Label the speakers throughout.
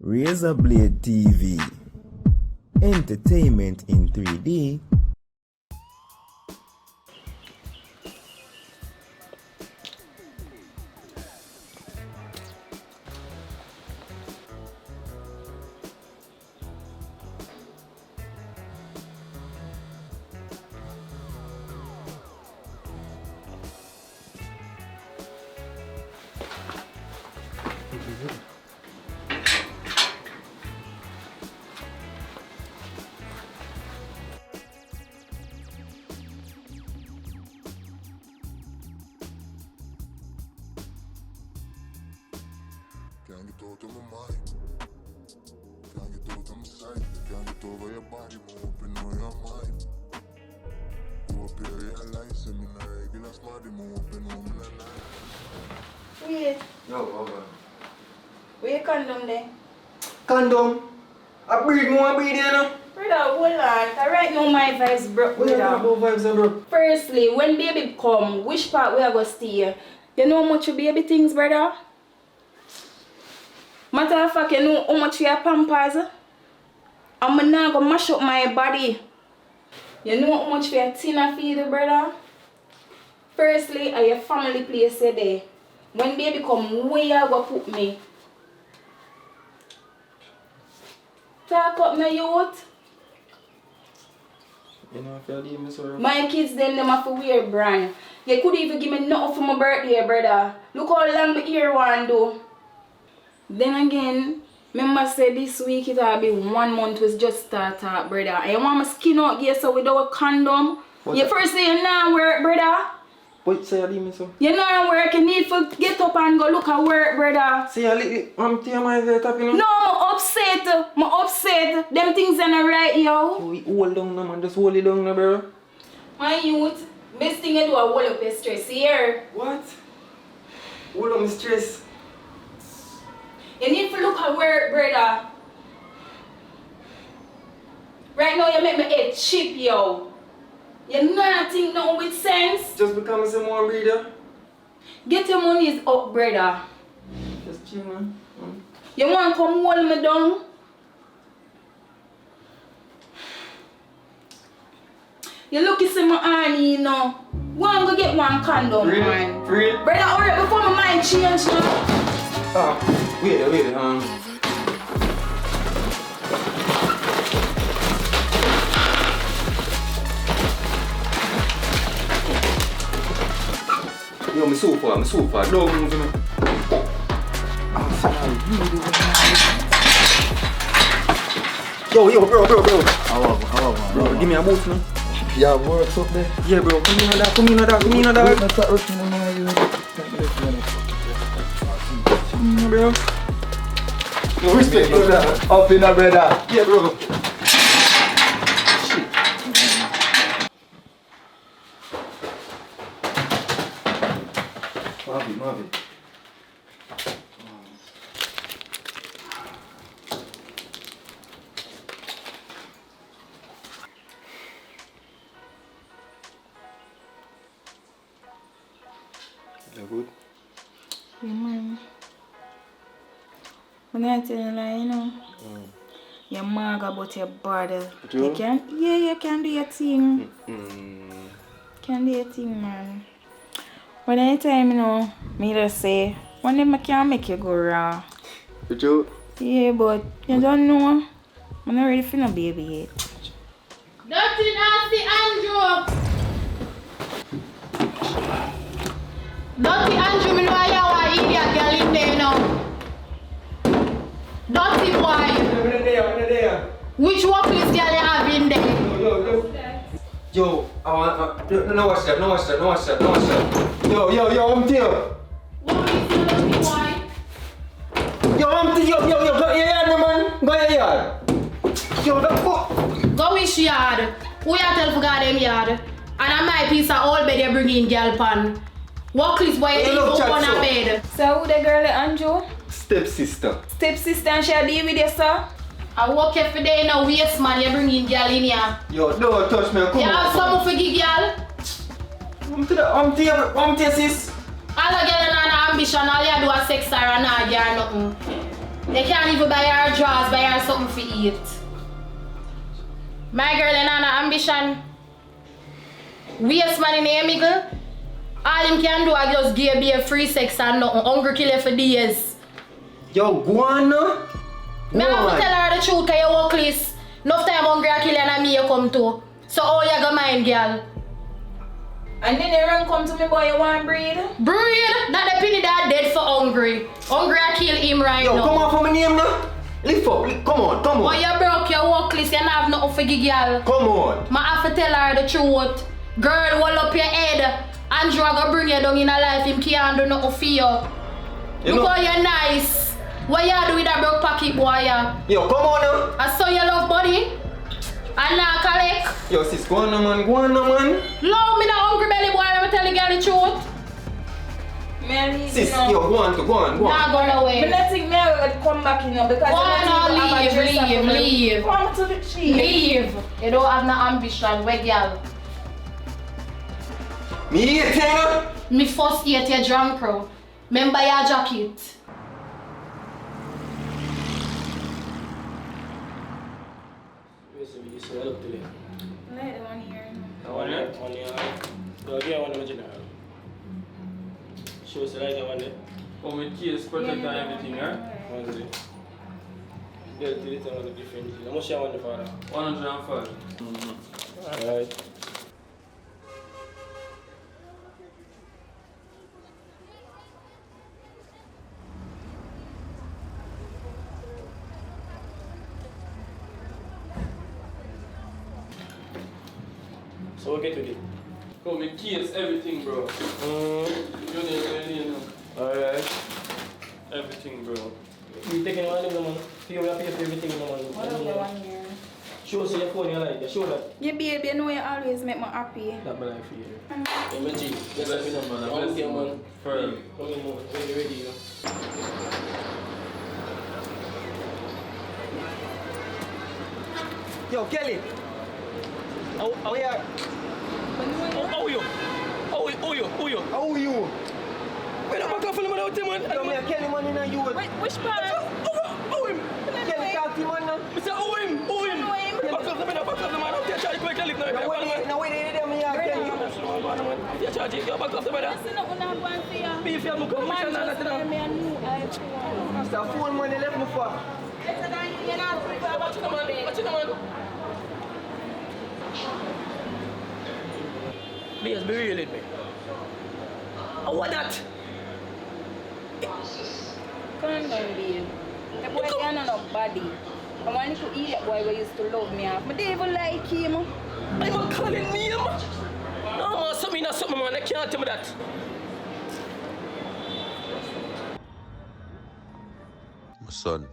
Speaker 1: Razablade TV. Entertainment in 3D.
Speaker 2: Can't get out of my mind. Can't get out of my sight. Can't get over your body, more open on your mind. You up here realize me not regular smarty, more open on my night.
Speaker 3: Wait,
Speaker 4: Yo, over.
Speaker 3: where your condom there?
Speaker 4: Condom. I breathe more, breathe you know.
Speaker 3: Brother, hold on. 'Cause right now my vibes broke,
Speaker 4: What you
Speaker 3: brother.
Speaker 4: talking about vibes, bro?
Speaker 3: Firstly, when baby come, which part we are going to stay? You know how much you baby things, brother? Matter of fact, you know how much you are pampers? I'm not going to mash up my body. You know how much we are thinner feed, brother? Firstly, at your family place there. When baby come, where you going to put me? Talk up my youth.
Speaker 4: You know if you leave me so.
Speaker 3: My kids them have to wear brand. You could even give me nothing for my birthday, brother. Look how long my ear one do. Then again, remember say this week it will be 1 month was just start up, brother. And you want my skin out here so without a condom?
Speaker 4: What
Speaker 3: You
Speaker 4: the-
Speaker 3: first say you not work, brother.
Speaker 4: What say you leave me so?
Speaker 3: You not work, you need to get up and go look at work, brother.
Speaker 4: See you leave I'm tear my head up, you know?
Speaker 3: No, I'm upset. Them things are not right, yo.
Speaker 4: Oh, hold down now, man. Just hold it down now, bro.
Speaker 3: My youth, best thing you do is hold up your stress here.
Speaker 4: What? Hold on, stress.
Speaker 3: You need to look at work, brother. Right now, you make me head chip, yo. You not think nothing with sense.
Speaker 4: Just become some more breather.
Speaker 3: Get your monies up, brother.
Speaker 4: Just chill, man.
Speaker 3: You want to come hold me down? You look at my honey, you know. Want to get one condom, man.
Speaker 4: Free.
Speaker 3: Brother, hurry up before my mind change, now.
Speaker 4: Ah, wait, Yo, I'm so far, don't move me. Yo, bro. Bro, give me a boost, man.
Speaker 5: Yeah, works up there.
Speaker 4: Yeah, bro, come in, dog.
Speaker 5: Let's start rushing on my you.
Speaker 4: Bro.
Speaker 5: No respect, brother. Up in a brother.
Speaker 4: Yeah, bro. Marvin. You good?
Speaker 3: Yeah, man. When I tell you, like, you know, you're mad about your body.
Speaker 4: True?
Speaker 3: You can do your thing. Can do your thing, man. But anytime, you know, me just say, one day I can make you go raw.
Speaker 4: You true?
Speaker 3: Yeah, but you don't know. I'm not ready for no baby yet.
Speaker 6: Dutty, nasty Andrew! Dutty Andrew, me know you are an idiot girl in there, you know. Dutty boy!
Speaker 4: there.
Speaker 6: Which workplace girl you have in there?
Speaker 4: Yo, I want, no watch that. Yo, I'm here.
Speaker 6: What is the Dutty boy?
Speaker 4: Yo, I'm here. Yo, go your yard, man. Go your yard. Yo, that book.
Speaker 6: Go wish yard. Who you tell for God them yard? And I my piece of old bed you bring in girl pan. Workplace boy you
Speaker 4: love
Speaker 6: leave
Speaker 4: chat,
Speaker 6: up on
Speaker 4: so.
Speaker 6: a bed.
Speaker 3: So who the girl, Andrew?
Speaker 4: Stepsister.
Speaker 3: Stepsister and she deal with you, sir?
Speaker 6: I walk every day in a waste man you bring in girl in here.
Speaker 4: Yo, don't touch me. Come
Speaker 6: You
Speaker 4: on.
Speaker 6: have some for give girl?
Speaker 4: I'm here, sis.
Speaker 6: All a girl and an ambition, all you do is sex her and not get her nothing. You can't even buy her drawers, buy her something to eat. My girl ain't no ambition. Waste money in the middle. All him can do is just give me a free sex and nothing. Hungry kill her for days.
Speaker 4: Yo, go on now.
Speaker 6: I have to tell her the truth because you work list. Enough time hungry I kill her and me you come to. So how you go mind, girl?
Speaker 3: And then you run come to me boy, you want breed?
Speaker 6: Breed? That the penny that dead for hungry. Hungry I kill him right
Speaker 4: Yo,
Speaker 6: now.
Speaker 4: come on for my name now. Lift up, come on.
Speaker 6: Oh, you broke your work list, you don't have nothing for the girl.
Speaker 4: Come on.
Speaker 6: I have to tell her the truth. Girl, hold up your head. Andrew gonna bring you down in her life, him can't do nothing for you. Look how you're nice. What you do with that broke pocket boy?
Speaker 4: Yo, come on now.
Speaker 6: I saw you love body. And now collect.
Speaker 4: Yo, sis, go on now, man. Go on now, man.
Speaker 6: Love me the hungry belly boy, let me tell the girl the truth.
Speaker 3: Mary,
Speaker 4: Sis, yo, go on.
Speaker 6: Nah, go away.
Speaker 3: But I think Mary will come back in because
Speaker 6: Go on, leave.
Speaker 3: Come to the cheese.
Speaker 6: Leave. You don't have no ambition, where girl?
Speaker 4: Me hate you.
Speaker 6: Me first hate your drunk crow. Remember your jacket.
Speaker 3: Like the one here.
Speaker 7: One here? One here. Go again, one original. Show us like that one there. Oh, with case, protect and everything, huh? One day. Get to it on the different thing. How much you want the father? 105. Alright. So we'll get to it. Come with keys, everything, bro. You know. Alright. Everything, bro. You taking one of them, man? You have to pay for everything, man.
Speaker 3: What of the one here?
Speaker 7: Show us your phone, you like that. Show that.
Speaker 3: Yeah, baby, you know you always make me happy.
Speaker 7: That my life for you. I'm a G. Just let me know, man. I'm bless you, man. For come in, man. When you're ready, you know.
Speaker 4: Yo, Kelly.
Speaker 7: How are you? How are you? How are you? Wait, I'm back off on the man out there, man.
Speaker 4: Yo, me a Kelly man in a youth.
Speaker 3: Which part?
Speaker 7: Oh, him.
Speaker 4: Kelly talk to man now.
Speaker 7: Mr. Oh, him. Back off the man out there. Charge quick, live now.
Speaker 4: Now wait, me a Kelly.
Speaker 7: Yeah, charge it. Back off the man. Beef, I'm going to
Speaker 4: That's the phone money left me for.
Speaker 7: Watch the man. Please be real with me. Oh, what that?
Speaker 3: Come on, baby. The boy can't have no body. I want to eat that boy who used to love me. I don't even like him.
Speaker 7: I'm not calling me, man. No, man, something, man. I can't tell me that.
Speaker 2: My son,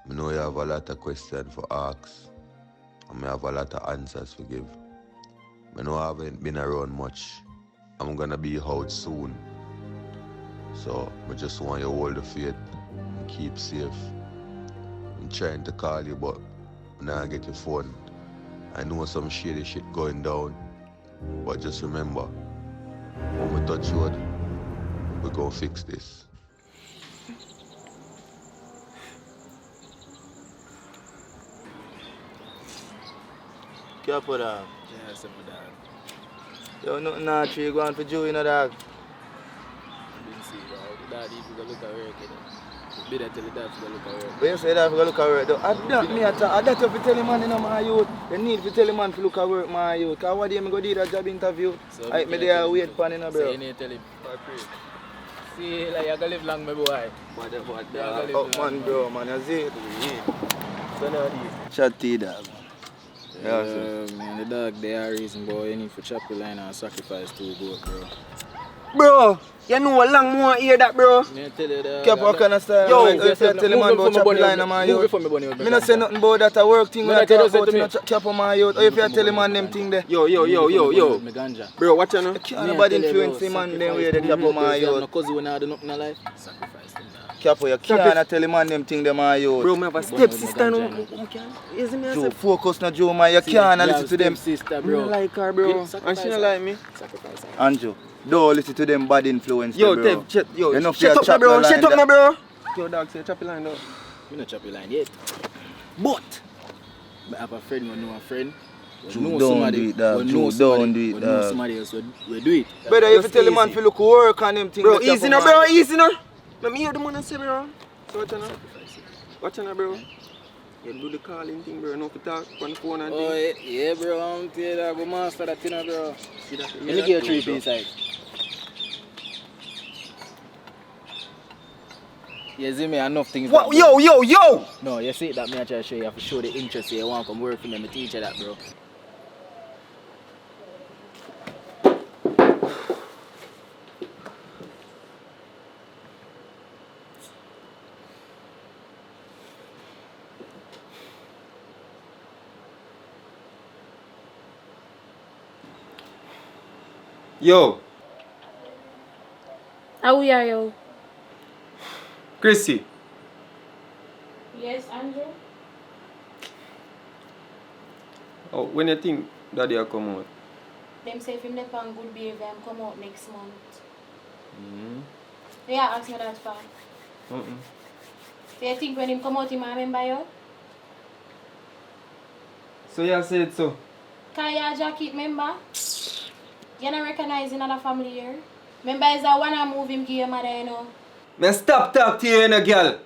Speaker 2: I know you have a lot of questions for ask, and I have a lot of answers to give. I know I haven't been around much. I'm gonna be out soon. So I just want you to hold the faith and keep safe. I'm trying to call you, but when I get your phone, I know some shady shit going down. But just remember, when we touch road, we're gonna fix this.
Speaker 5: Careful, dog. Yeah, simple, dog. Yo, nothing not tree going for Joe, you know, dog.
Speaker 7: I didn't see, bro. The daddy, if you go look at work, you know. Be there till the dad, if you go look at work.
Speaker 5: When you say that, if you look at work, though, I that you have to tell him, man, you know, my youth. You need to tell him, man, to look at work, my youth. Because what day I go do that job interview,
Speaker 7: So
Speaker 5: I there wait for him, bro.
Speaker 7: So you need to tell him. See, like, you're going to live long, my boy.
Speaker 5: Oh, man, bro, man, you see it? So now, chat to you, dog. Yeah,
Speaker 7: man, the dog, they are reason, boy. You need to chop the line and sacrifice 2 goats, bro.
Speaker 5: Bro, you know a long more hear that, bro.
Speaker 7: Me tell you that.
Speaker 5: Keep what kind of style.
Speaker 7: Yo,
Speaker 5: like, if you tell him man about chop the line, man, you. Me not say nothing about that a work thing.
Speaker 7: Man,
Speaker 5: I
Speaker 7: I tell
Speaker 5: talk
Speaker 7: you,
Speaker 5: about
Speaker 7: say
Speaker 5: you cap on my youth. Or if you tell him man them thing there.
Speaker 7: Yo.
Speaker 6: Me ganja.
Speaker 7: Bro, watch you now.
Speaker 5: You can't nobody influence him man them way they cap on my
Speaker 6: No
Speaker 5: youth.
Speaker 6: cause when I do nothing in life, sacrifice them.
Speaker 5: Cap on you can't tell him man them thing them my youth.
Speaker 7: Bro, me have a step sister now.
Speaker 5: Joe, focus na Joe man. You can't listen to them.
Speaker 6: Sister,
Speaker 7: I don't like her, bro. And she don't like me.
Speaker 6: Sacrifice her.
Speaker 5: Andrew, don't listen to them bad influence.
Speaker 7: Yo,
Speaker 5: bro.
Speaker 7: Tev, shut
Speaker 5: Enough
Speaker 7: up,
Speaker 5: chop
Speaker 7: bro.
Speaker 5: the line
Speaker 7: Shut up,
Speaker 5: there.
Speaker 7: bro. Yo, dog, say chop the line, though.
Speaker 5: Me not chop your line yet. But I have a friend who know a friend.
Speaker 1: True, don't do it, dog. True, don't do it,
Speaker 5: know
Speaker 1: dog.
Speaker 5: somebody else will do it.
Speaker 4: Brother, if you tell the man
Speaker 5: easy.
Speaker 4: to look work on them things.
Speaker 7: Bro,
Speaker 4: that chop
Speaker 7: easy
Speaker 4: him
Speaker 7: now,
Speaker 4: on.
Speaker 7: bro, easy now. Let me hear the man say, bro. So watch now. Watch now, bro. You do the calling thing, bro. No to talk on the phone and
Speaker 5: Oh,
Speaker 7: thing.
Speaker 5: yeah, bro. I'm telling you, I go master that thing, bro.
Speaker 7: See that?
Speaker 5: Let me get a 3 piece inside. You see me, enough things.
Speaker 7: What?
Speaker 5: that-
Speaker 7: Yo!
Speaker 5: No, you see that me I try to show you have to show the interest here. You want to come work for me, I teach you that, bro.
Speaker 7: Yo,
Speaker 6: How we are you?
Speaker 7: Chrissy.
Speaker 6: Yes, Andrew?
Speaker 7: Oh, when you think Daddy will come out?
Speaker 6: Them say if him dey on good behavior, him come out next month.
Speaker 7: Mm.
Speaker 6: Yeah, ask me that for.
Speaker 7: Mm-mm.
Speaker 6: So you think when him come out, him remember you?
Speaker 7: So you said so?
Speaker 6: Cause you jacket member? You not recognize another family here? Remember is that one I move him give your mother, you know?
Speaker 7: Me stop talk to you, girl.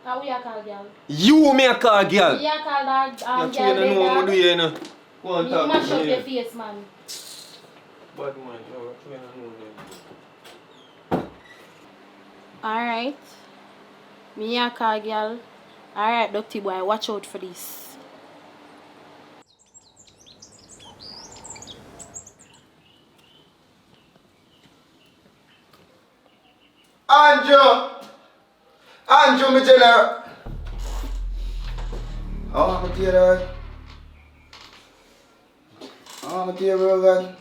Speaker 6: How we a call girl?
Speaker 7: You me a call, girl.
Speaker 6: We a call that
Speaker 7: You
Speaker 6: girl
Speaker 7: don't know what
Speaker 6: there.
Speaker 7: do you know. Go on,
Speaker 6: You
Speaker 7: talk
Speaker 6: mash
Speaker 7: to
Speaker 6: up
Speaker 7: me.
Speaker 6: your face, man.
Speaker 7: Bad man, no, you don't know.
Speaker 6: Alright. Me a call girl. Alright, Dutty boy, watch out for this.
Speaker 5: Andrew, me tell her. I want me to hear that. I want me to hear, bro, God.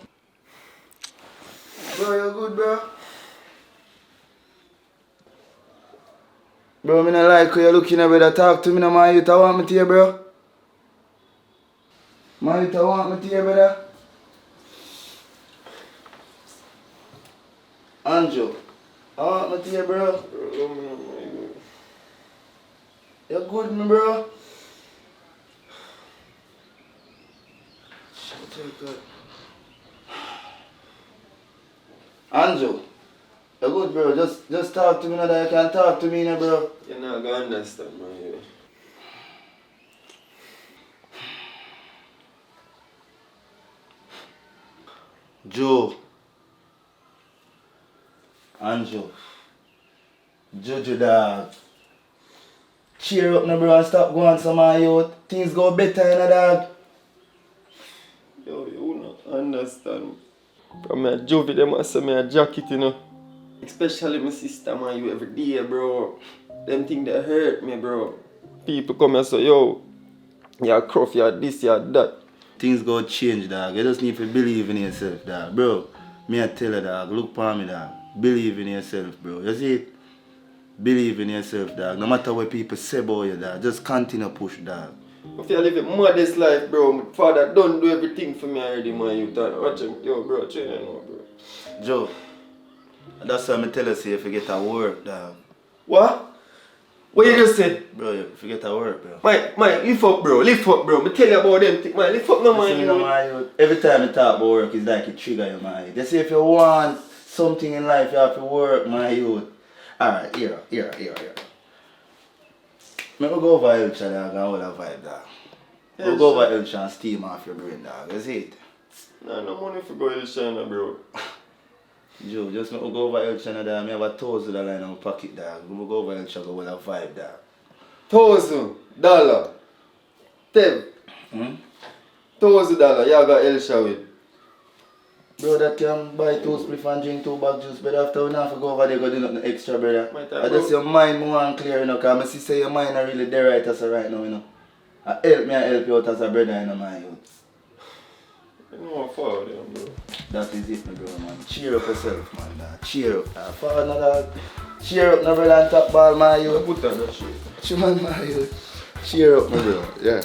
Speaker 5: Bro, you good, bro? Bro, me not like how you looking at brother. Talk to me now, my youth. I want me to hear, bro. My youth, I want me to hear, brother. Andrew, I want me to hear, bro. You good, me, bro? Shut up, God. Andrew, you good, bro? Just talk to me now that you can talk to me now, bro.
Speaker 7: You're not gonna understand, man.
Speaker 5: Joe. Andrew. Jojo, dog. Cheer up now, bro, and stop going some of you. Things go better, you know, dog.
Speaker 7: Yo, you not understand. Bro, me a Jovi, them a say me a jacket, you know. Especially my sister, man, you every day, bro. Them things that hurt me, bro. People come and say, yo, you're gruff, you're this, you're that.
Speaker 5: Things go change, dog. You just need to believe in yourself, dog. Bro, me I tell you, dog, look for me, dog. Believe in yourself, bro. You see it? Believe in yourself, dog. No matter what people say about you, dog. Just continue push, dog.
Speaker 7: If you live a modest life, bro, my father don't do everything for me already, man. You thought, watch him, yo, bro, train you know, bro.
Speaker 5: Joe, that's why I tell you, say, if you get a work, dog.
Speaker 7: What? What you just said?
Speaker 5: Bro, if you get a work, bro.
Speaker 7: Mike, lift up, bro, lift up, bro. Me tell you about them things, man. Lift up, no, man.
Speaker 5: Listen, you know, my youth, every time you talk about work, it's like it trigger your mind. They say if you want something in life, you have to work, my youth. Alright, here. Let me go over Elcha, dog, and hold a vibe, dog. We'll go over Elcha and steam off your brain, dog. You see it?
Speaker 7: Nah, no money for going to China, bro.
Speaker 5: Joe, just let me go over Elcha, dog. I have a $1,000 in my pocket, dog. We'll go over Elcha, go hold a vibe, dog.
Speaker 7: $1,000. Tev. $1,000. You got Elsha with.
Speaker 5: Bro, that can buy 2 spliff and drink 2 bag juice, but after we have to go over there, go do nothing extra, brother.
Speaker 7: My time,
Speaker 5: I just your mind more and clear, you know, because I see say your mind are really there right as a right now, you know. Help me and help you out as a brother, you know, my youth.
Speaker 7: You know what for them, bro.
Speaker 5: That is it, my bro, man. Cheer up yourself, man, dog. Cheer up, dog. Forward, no, dog. Cheer up, no, brother, and top ball, my youth.
Speaker 7: Put on that shit.
Speaker 5: Cheer on, my youth. Cheer up, my bro, yeah.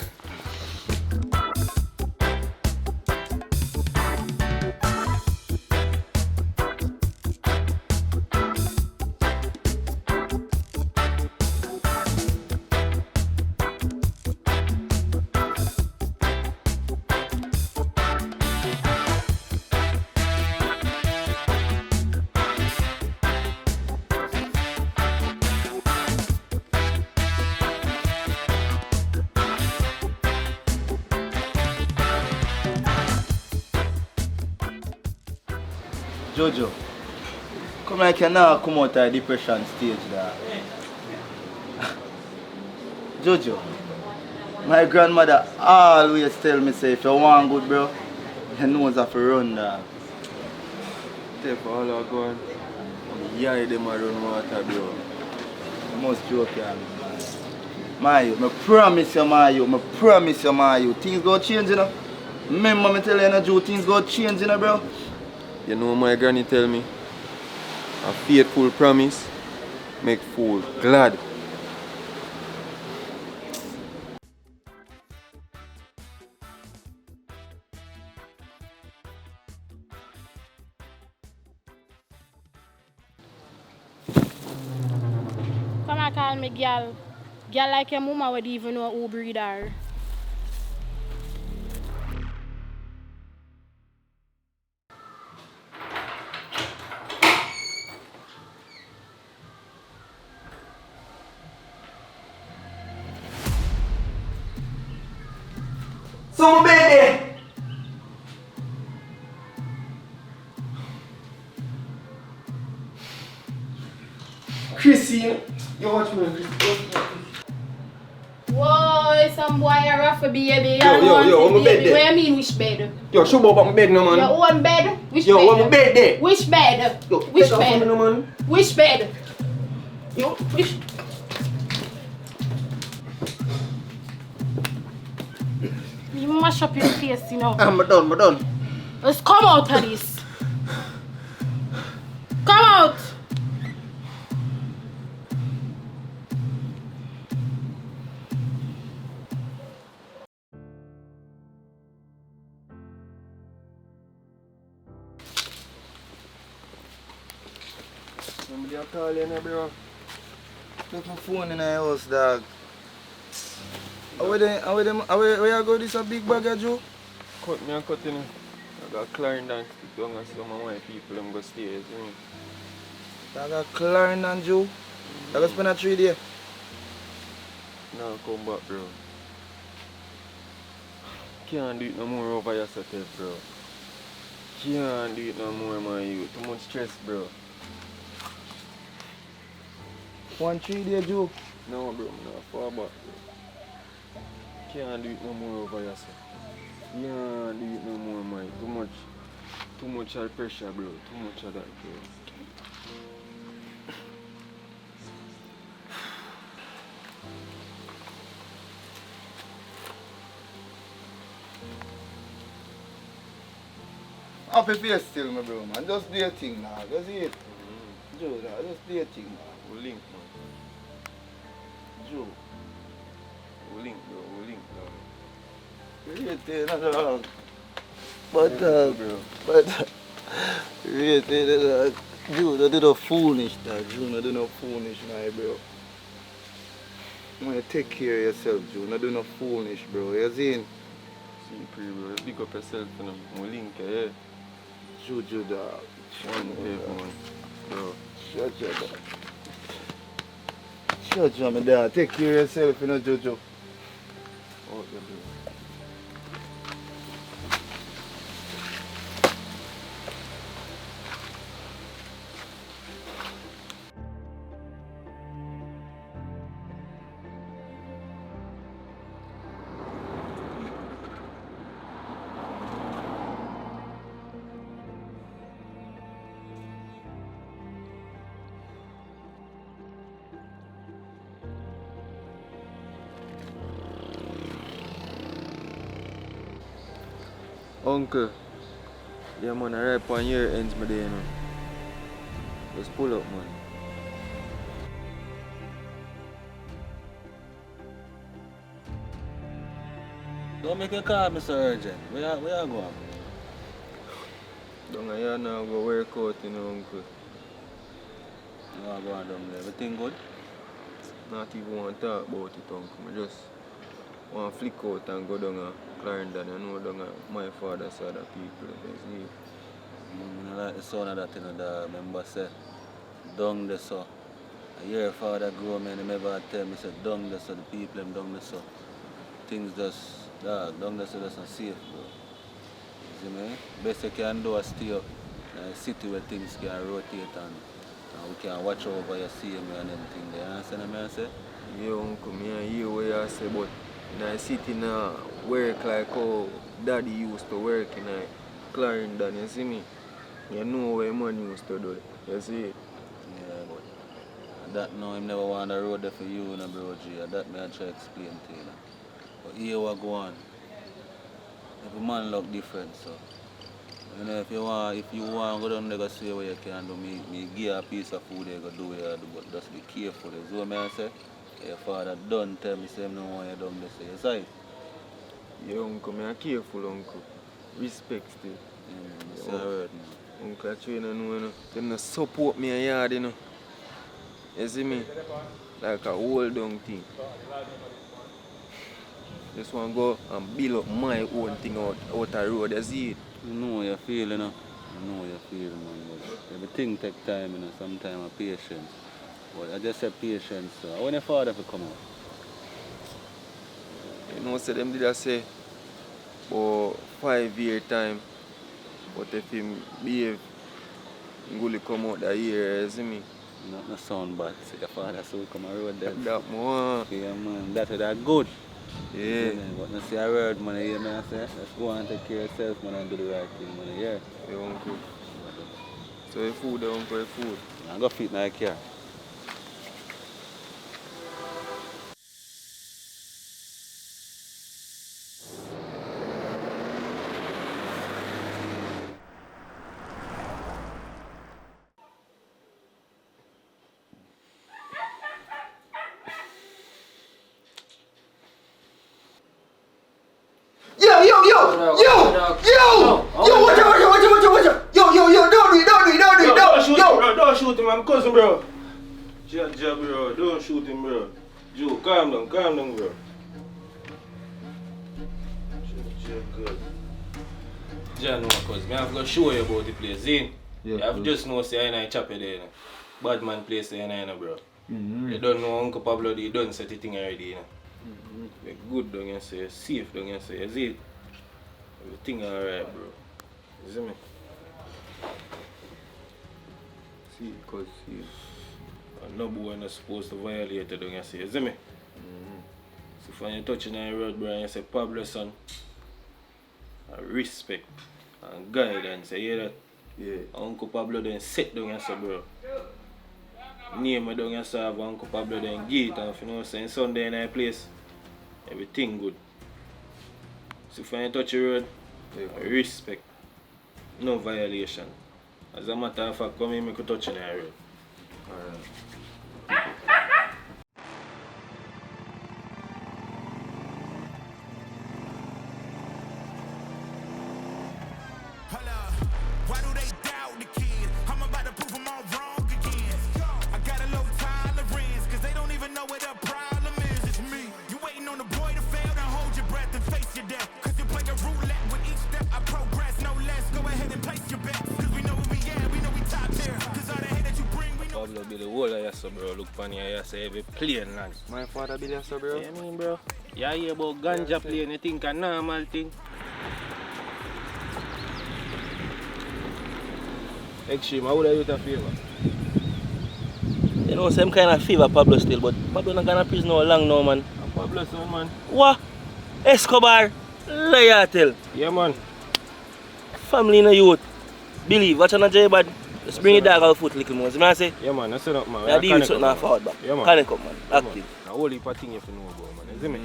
Speaker 5: Jojo, come like you now come out of the depression stage there. Jojo, my grandmother always tell me say if you want good bro, you know have to run there.
Speaker 8: Take all I go on. Yeah, them a run water, bro.
Speaker 5: You must joke here, man. Mayu, I promise you, Mayu. I promise you, Mayu. Things go change, you know. Remember me tell you, Joe, things go change, you know, bro.
Speaker 8: You know my granny tell me, a faithful promise make fool glad.
Speaker 6: Come and call me girl. Girl like your mama would even know who breed her.
Speaker 4: So my bed there. Chrissy, you watch me, Chrissy.
Speaker 6: Whoa, some boy a rough baby.
Speaker 4: Yo, I'm a bed there.
Speaker 6: What you mean which bed?
Speaker 4: Yo, show about my bed now, man.
Speaker 6: Your own bed? Which
Speaker 4: Yo,
Speaker 6: bed?
Speaker 4: I'm a bed there.
Speaker 6: Which bed?
Speaker 4: Yo,
Speaker 6: Which
Speaker 4: take off from me
Speaker 6: bed?
Speaker 4: now, man.
Speaker 6: Which bed?
Speaker 4: Yo, which?
Speaker 6: You mash up your face, you know.
Speaker 5: I'm done.
Speaker 6: Let's come out of this. Come out.
Speaker 8: Somebody a call you now, bro.
Speaker 5: Look my phone in the house, dog. Where you go this a big bag of Joe?
Speaker 8: Cut me and cut in. I got Clarendon stick down and some of my people them go stay, you know.
Speaker 5: I got Clarendon Joe. I got spend a 3 days.
Speaker 8: Now come back, bro. Can't do it no more over yourself, bro. Can't do it no more, man. You too much stress, bro.
Speaker 5: 1 3 days, Joe.
Speaker 8: No, bro, I'm not far back, bro. Can't do it no more over yourself. Can't do it no more, man. Too much of pressure, bro. Too much of that, bro.
Speaker 5: Happy face still, my bro, man. Just do your thing now. Just it. Joe, just do your thing now.
Speaker 8: We link, man.
Speaker 5: Joe.
Speaker 8: We link, bro. We link, bro.
Speaker 5: You rate not wrong. But, rate Joe, don't do no foolish, dog. Joe, don't do no foolish, my bro. You want to take care of yourself, Joe. Don't do no foolish, bro. You see?
Speaker 8: See, pre, bro. Pick up yourself, you know. We link, yeah.
Speaker 5: Joe, dog.
Speaker 8: One day, man. Bro.
Speaker 5: Shut your dog. Shut your dog. Take care of yourself, you know, Jojo.
Speaker 8: Out there, bro. Uncle, yeah man, I rap on your ends my day, you know. Just pull up, man.
Speaker 1: Don't make a call, Mr. Urgent. Where you going?
Speaker 8: Down here now go work out, you know, uncle.
Speaker 1: You want to go on down there? Everything good?
Speaker 8: Not even want to talk about it, uncle. I just want to flick out and go down to Clarendon. You know, down at my father's side of people. You see.
Speaker 1: I like the sound of that, you know, the member said, down there, so. I hear father grow me and he never tell me, said, down there, so the people them down there, so. Things just, down there, so that's not safe, bro. See me? Best you can do is stay up. a city where things can rotate and we can watch over your CM and everything. You understand what I say?
Speaker 8: Yeah, uncle, me and hear what you say, but in a city now, work like how daddy used to work in a Clarendon, you see me? You know where money used to do, you see it?
Speaker 1: Yeah, but that now him never want the road there for you, no, bro G. That me I try to explain to you. But here what go on. Every man look different, so. You know, if you want go down there go see what you can do, me give you a piece of food you go do what you do, but just be careful. You see what I say? Your father done tell me say no want you down there, say you say?
Speaker 8: Yeah, uncle, me are careful, uncle. Respect still.
Speaker 1: That's a word, man.
Speaker 8: Uncle, I try to know, you know. Them no support me a yard, you know. You see me? Like a whole down thing. Just want to go and build up my own thing out the road, you see it?
Speaker 1: You know what you feel, you know. You know what you feel, man. But everything take time, you know. Sometimes patience. But I just say patience. So when your father will come out?
Speaker 8: You know, say them did I say for 5 year time. But if him behave, he will come out that year, you see me?
Speaker 1: Not sound bad. So your father so come on road there.
Speaker 8: That more.
Speaker 1: Yeah, man. That's good.
Speaker 8: Yeah.
Speaker 1: But not say a word, man. You hear me? I say, let's go and take care of yourself, man, and do the right thing, man. Yeah.
Speaker 8: Yeah, uncle. So your food, uncle, your food.
Speaker 1: I go fit in my car.
Speaker 4: Yo, watch out. Yo, don't do it.
Speaker 7: Don't shoot him, I'm cousin, bro. Jab, bro. Don't shoot him, bro. Joe, calm down, bro. Jab, good. Jah know, cause I have to show you about the place, see?
Speaker 8: Yeah,
Speaker 7: you have just know say I chop it there, bad man place there, bro. You don't know Uncle Pablo, you don't set the thing already, you know. You're good, don't you say? Safe, don't you say? You see it? Everything alright, bro. You see me?
Speaker 8: See, cause see.
Speaker 7: And no boy not supposed to violate it, don't you say? You see me? So when you touching the road, bro, and you say Pablo, son, and respect and guidance, you hear that?
Speaker 8: Yeah.
Speaker 7: Uncle Pablo then sit down, you say, bro. Name me down, you say, have Uncle Pablo then gate, and if you know, saying Sunday in a place, everything good. So if you touch the road, respect, no violation. As a matter of fact, come here, make you touch in the road.
Speaker 8: Alright.
Speaker 9: Why do they doubt the kid? I'm about to prove them all wrong again. I got a low tolerance, cause they don't even know what the problem is. It's me. You waiting on the boy to fail, then hold your breath and face your death. Cause you play a roulette with each step I progress, no less. Go ahead and place your bets. Cause we know where we at, we know we top there. Cause all the hate that you bring, we know.
Speaker 7: Pablo be the whole of your bro. Look on here, you say every plane land.
Speaker 8: My father be there, so bro.
Speaker 7: Yeah, I mean, bro. You hear about ganja plane, you think a normal thing? Extreme, how would I use a favor?
Speaker 10: You know, same kind of favor Pablo still, but Pablo not gonna prison no long now, man.
Speaker 7: And Pablo, so man.
Speaker 10: What? Escobar? Liar tell.
Speaker 7: Yeah, man.
Speaker 10: Family in the youth. Believe, watch on the J bad. Just bring your dog out foot little more. See what I say?
Speaker 7: Yeah, man, that's enough, man.
Speaker 10: Yeah, deal with something forward back.
Speaker 7: Yeah, man.
Speaker 10: Connect up, man. Active.
Speaker 7: A whole heap of things you have to know about, man. You see me?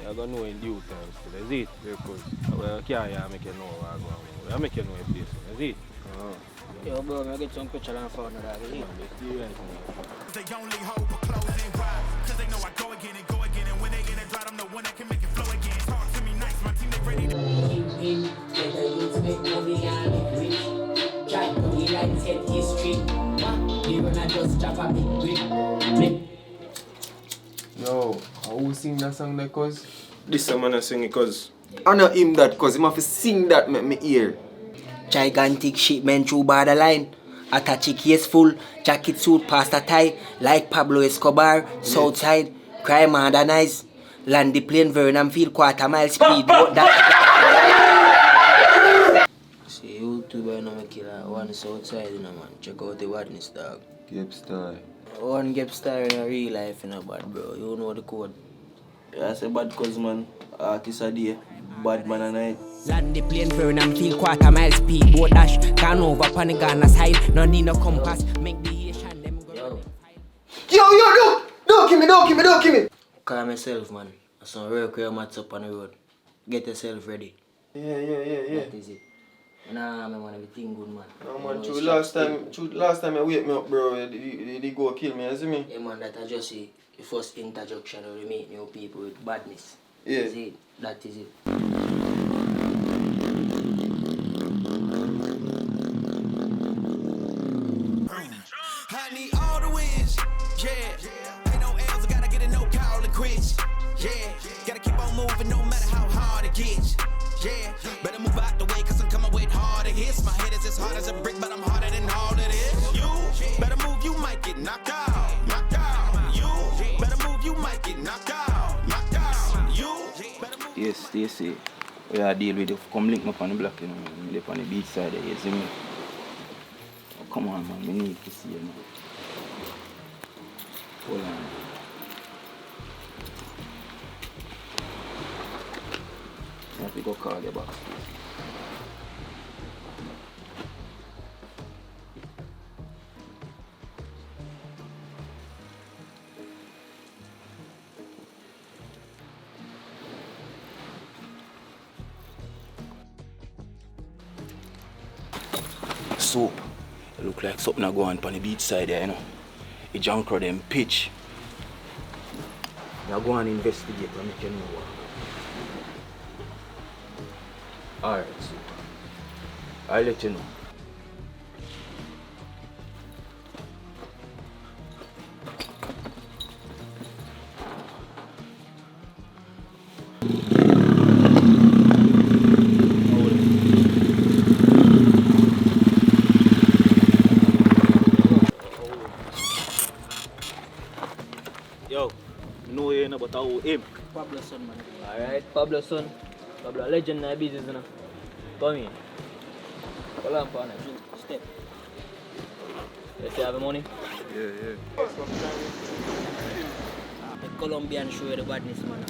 Speaker 7: You're going to know in due time still. You see it?
Speaker 8: Yeah, cause.
Speaker 7: Well, I make you know where I go. I make you know a place. You see it?
Speaker 10: Yo, bro, I get some picture and phone that. You see?
Speaker 9: They only hope for closing. Why? Cause they know I go again. And when they in it, drive, I'm the one that can make it flow again. Talk to me nice, my team, they ready to.
Speaker 8: Yo, who sing that song there, cause?
Speaker 7: This man I sing it cause
Speaker 8: I know him that, cause him have to sing that make me hear.
Speaker 10: Gigantic shipment through borderline. Attache case full, jacket suit past a tie. Like Pablo Escobar, Southside, crime modernized. Land the plane, Vernon Field, quarter-mile speed. See, you two boy no make it 1 on the south side, you know, man. Check out the badness, dog.
Speaker 5: Gap style.
Speaker 10: One Gap star in a real life, you know, bad, bro. You know the code.
Speaker 8: Yeah, I say bad cause man, artist a day, bad man a night.
Speaker 11: Land the plane, burn and feel quarter mile speed. Boat dash, gone over pan the Ghana side. No need no compass, make the Asian them go.
Speaker 4: Yo, don't kill me.
Speaker 10: Call myself, man. Some real clear mats up on the road. Get yourself ready.
Speaker 8: Yeah.
Speaker 10: That is it. Nah, man, everything good, man.
Speaker 8: No man, true last time you wake me up, bro, they go kill me, you see me?
Speaker 10: Yeah, man, that I just say the first interjection of the meet new people with badness.
Speaker 8: Yeah.
Speaker 10: That is it. That is it.
Speaker 9: I need all the wins, yeah. Ain't no L's, I gotta get a no call and quits, yeah. Gotta keep on moving no matter how hard it gets, yeah. Better move out the way cause I'm coming with harder hits. My head is as hard as a brick, but I'm harder than all of this. You better move, you might get knocked out. You better move, you might get knocked out. You better move.
Speaker 12: Yes, Stacy. We are deal with it. Come link me up on the block, you know. I live on the beach side there, you see me? Oh, come on, man. We need to see you, man. Hold on. I have to go call the box. Soap. It look like something I go on the beach side there, you know. The junk crowd them pitch. Now go and investigate and make you know what. Alright, so I'll let you know.
Speaker 1: Yo, no you know but how him.
Speaker 10: Pablo son, man.
Speaker 7: Alright, Pablo son. Pablo legend in the business, you know. Come here. Hold on, partner.
Speaker 10: Step.
Speaker 7: You still have the money?
Speaker 8: Yeah.
Speaker 10: The Colombian show you the badness, man.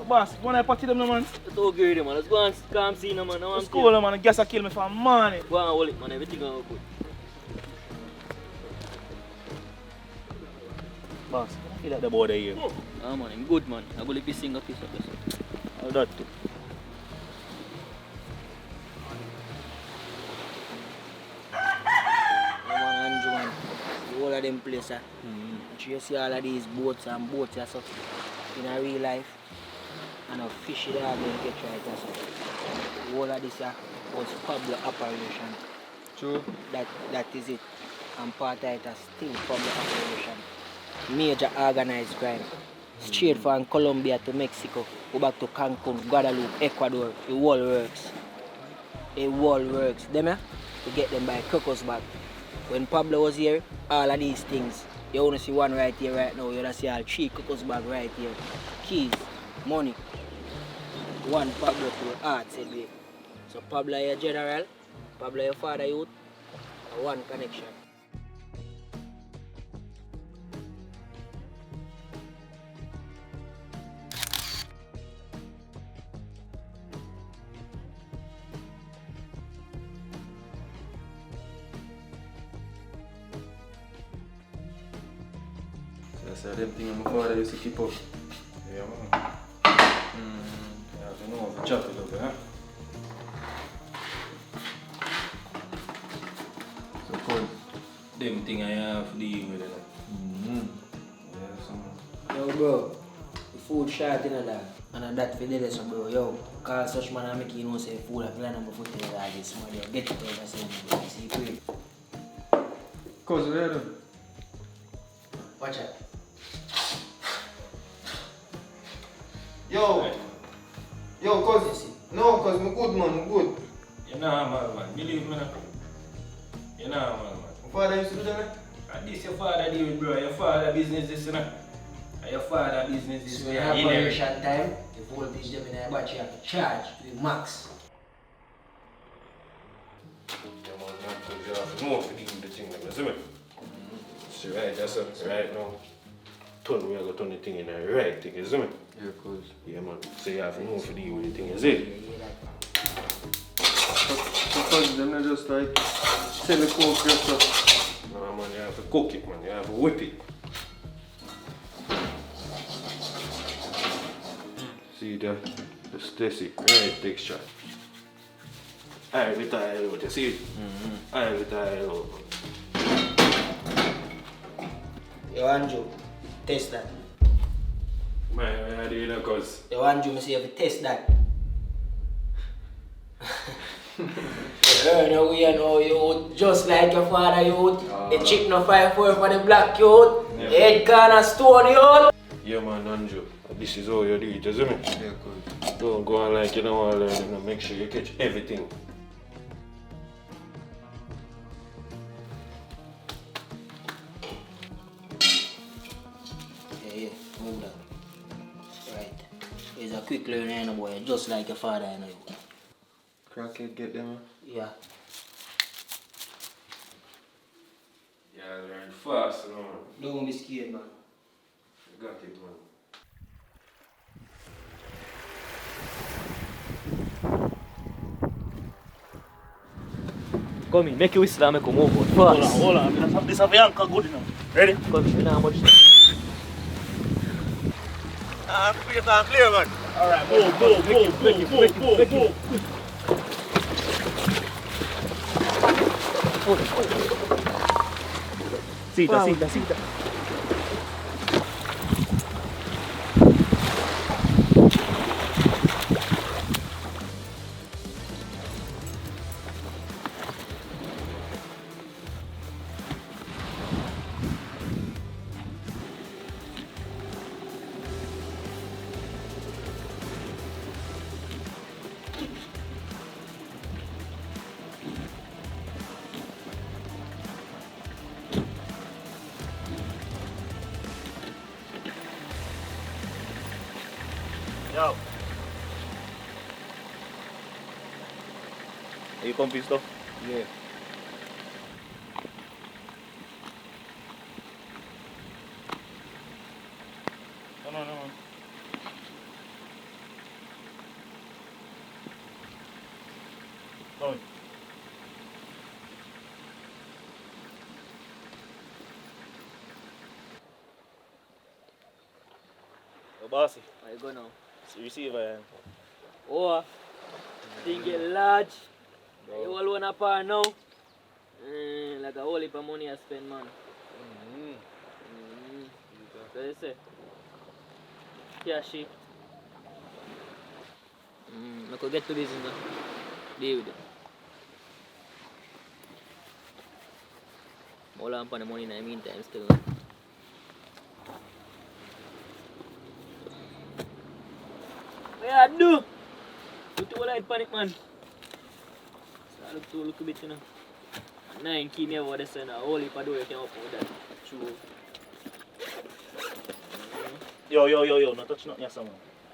Speaker 1: Boss, when I party them no man?
Speaker 7: Let's all get man. Let's go and come see them, man.
Speaker 1: Let's go man, I guess I kill me for money.
Speaker 7: Go and hold it, man. Everything going good.
Speaker 1: Boss, I feel like the border here.
Speaker 7: Ah, man. I'm good, man. I'm going to sing a piece of this.
Speaker 1: How that too?
Speaker 10: Man, Andrew, man. All of them places. You see all of these boats and boats and stuff in a real life. And a fishy there going to get right and stuff. All of this was Pablo operation.
Speaker 8: True.
Speaker 10: That is it. And part of it is still Pablo operation. Major organized crime. Straight from Colombia to Mexico, go back to Cancun, Guadalupe, Ecuador. The whole works. The whole works. Them to get them by Crocus bag. When Pablo was here, all of these things. You only see one right here right now. You only see all 3 Crocus bag right here. Keys, money. One Pablo to art, said we. So Pablo your general, Pablo your father youth, and one connection.
Speaker 8: So them things my father used to keep up. Yeah, man. You know, chop it up, huh? So cool. Them things I have to deal with it. Yeah, so.
Speaker 10: Yo, bro, the food shot in that. And that for the so bro, yo, call such man and make you know say food I plan on my foot in that this man, yo, get it over say, see you quick.
Speaker 8: Cause what you doing?
Speaker 10: Watch out.
Speaker 8: Yo, cause I'm good, man, I'm good.
Speaker 7: You're not mal, man. Believe me, man. You're not mal, man.
Speaker 8: My father used to do that, man.
Speaker 7: And this your father deal with, bro. Your father business, this, you know.
Speaker 4: Your father business is
Speaker 10: So you have operation time, the voltage them in your battery you have to charge to the max.
Speaker 7: Yeah, man, because you have to know for the thing, you see me? See, right, that's it. Right now, we are going to turn the thing in the right thing, you see me?
Speaker 8: Yeah, cause.
Speaker 7: Yeah, man. So you have to know for the with the thing, you see?
Speaker 8: Because them not just like semi-cook your stuff.
Speaker 7: No, man, you have to cook it, man. You have to whip it. See the Stacy, right texture. I with the out, you see it? I with the out.
Speaker 10: Yo, Andrew, test that.
Speaker 7: Man, I did it because.
Speaker 10: Yo, Andrew, me say you have to test that. No, we know you just like your father, you. The chick no 5-4 for the black youth.
Speaker 7: Yeah.
Speaker 10: Head corner stone youth.
Speaker 7: Yeah, man, Andrew. This is how you do it, you see me?
Speaker 8: Yeah, cause.
Speaker 7: Don't go on like you don't want to learn, you know, make sure you catch everything.
Speaker 10: Yeah, move that. Right. He's a quick learner, you know, boy. Just like your father, you know.
Speaker 8: Crackhead get them, man.
Speaker 10: Yeah.
Speaker 7: Yeah, learn fast, you know.
Speaker 10: Don't be scared, man.
Speaker 7: You got it, man.
Speaker 13: Come in, make you whistle and make you move out fast.
Speaker 14: Hold on. This have Bianca good enough. Ready?
Speaker 13: Come in, how much?
Speaker 14: Clear, man. Alright, go.
Speaker 13: Sita.
Speaker 14: Yo. Are you comfy stuff?
Speaker 8: Yeah.
Speaker 14: No. No. Yo, bossy.
Speaker 13: Where you go now?
Speaker 14: So receiver.
Speaker 13: Oh, thing get large. You all want a par now. Like a whole heap of money I spend, man. So you say? Cashy. I could get to business now. Deal with it. Hold on for the money in the meantime still. What you do? You too light panic, man. So look a bit, you know. 9 key never this and a whole heap of door you can open with that. True.
Speaker 14: Yo, no touch nothing, yes, man.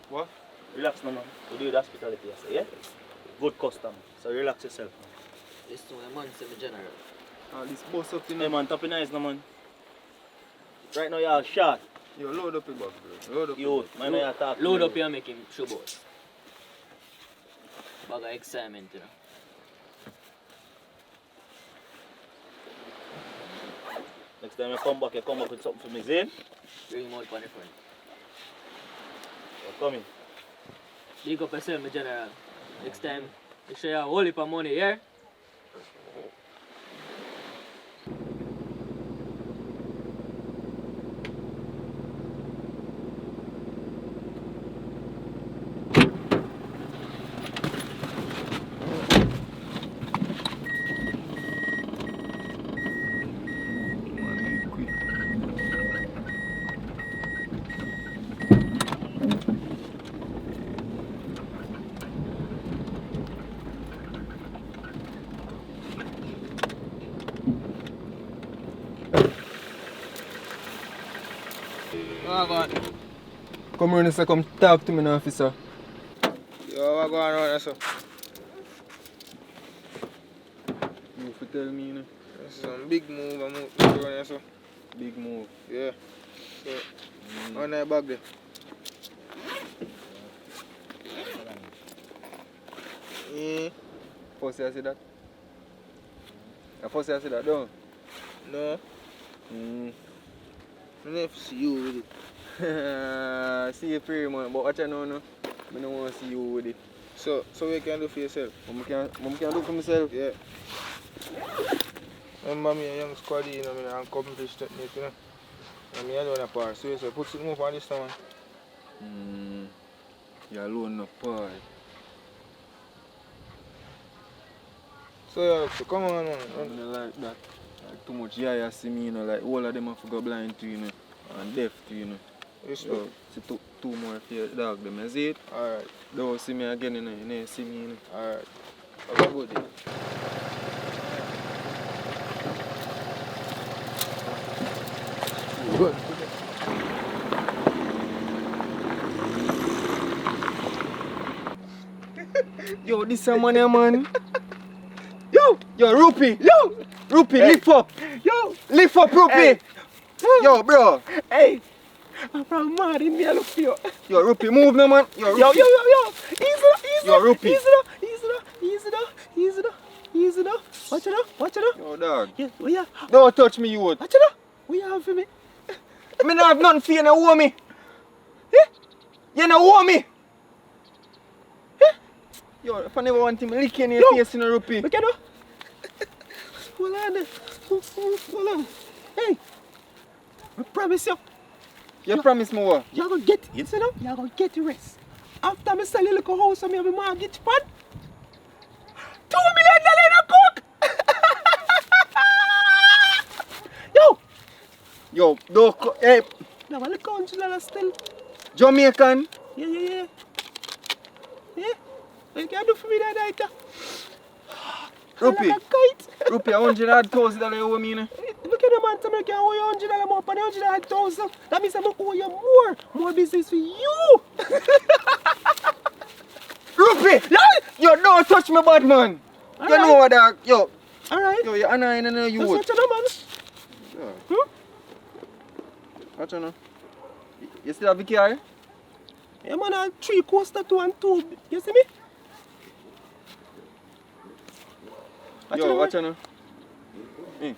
Speaker 8: What?
Speaker 14: Relax, no, man. We do the hospitality, yes, yeah? Good customer. So relax yourself, man.
Speaker 13: Listen to my man, say me general.
Speaker 8: This boss up in
Speaker 14: Hey, man, top nice, no, man. Right now, you're short.
Speaker 8: Yo, load up your bag, bro. Load up
Speaker 14: Yo, man, you're talking.
Speaker 13: Load up here and make him show boss. Bag of excitement, you know.
Speaker 14: Next time you come back with something for me, Zane.
Speaker 13: Bring him out for the front.
Speaker 14: You're coming.
Speaker 13: Big up yourself, my general. Next time, make sure you have a whole heap of money here.
Speaker 8: Oh, God.
Speaker 4: Come around and come talk to me now, officer.
Speaker 8: Yo, what going on, sir? You fi tell me, you know.
Speaker 4: This is some big move I'm doing here, sir.
Speaker 8: Big move.
Speaker 4: Yeah. So, on that bag there. Yeah.
Speaker 8: First I see that? First I see that, don't
Speaker 4: No. I never see you with it.
Speaker 8: see you free, man. But what you know, no? I don't want to see you with it.
Speaker 4: So what you can do for yourself?
Speaker 8: What can do for myself?
Speaker 4: Yeah. Remember me a young squad, you know, I'm accomplished technique, you know. And me alone apart. So put some more on this time, man.
Speaker 8: You're alone apart.
Speaker 4: So come on, man.
Speaker 8: I don't like that. Like too much you see me, you know, like all of them have to go blind to you know, and deaf to you know.
Speaker 4: So,
Speaker 8: see two more for your dog them, you see it?
Speaker 4: Alright.
Speaker 8: Don't see me again, you know, you never see me, you know.
Speaker 4: Alright. Have a good day.
Speaker 8: Good. Yo, this a money, man. Yo, Rupee. Rupee,
Speaker 4: Hey.
Speaker 8: lift up. Lift up, Rupee.
Speaker 4: Hey.
Speaker 8: Yo, bro.
Speaker 4: Hey, I'm from mad in me, I look for you.
Speaker 8: Yo, Rupee, move now, man. Yo, Rupee.
Speaker 4: Yo. Easy
Speaker 8: Yo, Rupee.
Speaker 4: Easy now. Watch it out.
Speaker 8: Yo, dog.
Speaker 4: Yeah, where you?
Speaker 8: Don't touch me, you would.
Speaker 4: Watch it out. What you have for me?
Speaker 8: Me not have nothing for you, no owe me. You no owe me. Yo, if I never want him lick you in your face, you know, Rupee.
Speaker 4: Look at you. Hold on. Hold on. Hey, I promise you.
Speaker 8: You promise me what?
Speaker 4: You're gonna get it, you know? You're gonna get the rest. After I sell your little house and I have a mortgage fund, $2 million in a cook!
Speaker 8: Yo, don't hey.
Speaker 4: Now I look $100 still.
Speaker 8: Jamaican.
Speaker 4: Yeah. What you can do for me that night?
Speaker 8: Rupee.
Speaker 4: Like a kite.
Speaker 8: Rupee, $100,000 you owe me, you know.
Speaker 4: Look at the man, tell me I can owe you $100 more than $100,000. That means I'm going to owe you more business for you.
Speaker 8: Rupee! Yo, don't touch me, bad man.
Speaker 4: All
Speaker 8: you
Speaker 4: right.
Speaker 8: know what, dog? Yo.
Speaker 4: Alright.
Speaker 8: Yo, you're annoying and you would.
Speaker 4: That's what you know, man.
Speaker 8: Yeah. What you know? You still have the car?
Speaker 4: Yeah, man, I have 3 coaster 2 and 2. You see me?
Speaker 8: Yo, what you know?
Speaker 4: You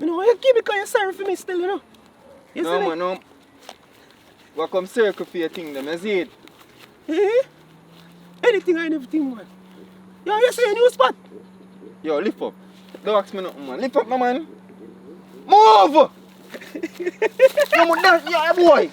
Speaker 4: know, you give me because you're sorry for me still, you know. You
Speaker 8: No,
Speaker 4: see me?
Speaker 8: man, no. What come circle for your thing, them, you see it?
Speaker 4: Eh? Anything and everything, man. Yo, you see a new spot?
Speaker 8: Yo, lift up. Don't ask me nothing, man. Lift up, my man. Move! Yo, that, yeah, boy.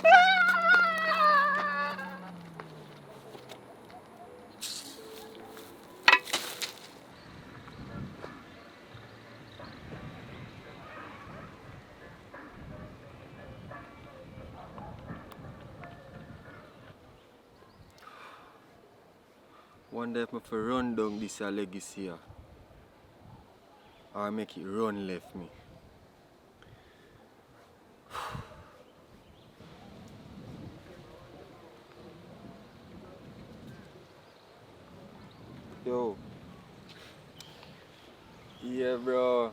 Speaker 8: Wonder if I fi run down this legacy here, or make it run left me. Yo. Yeah, bro.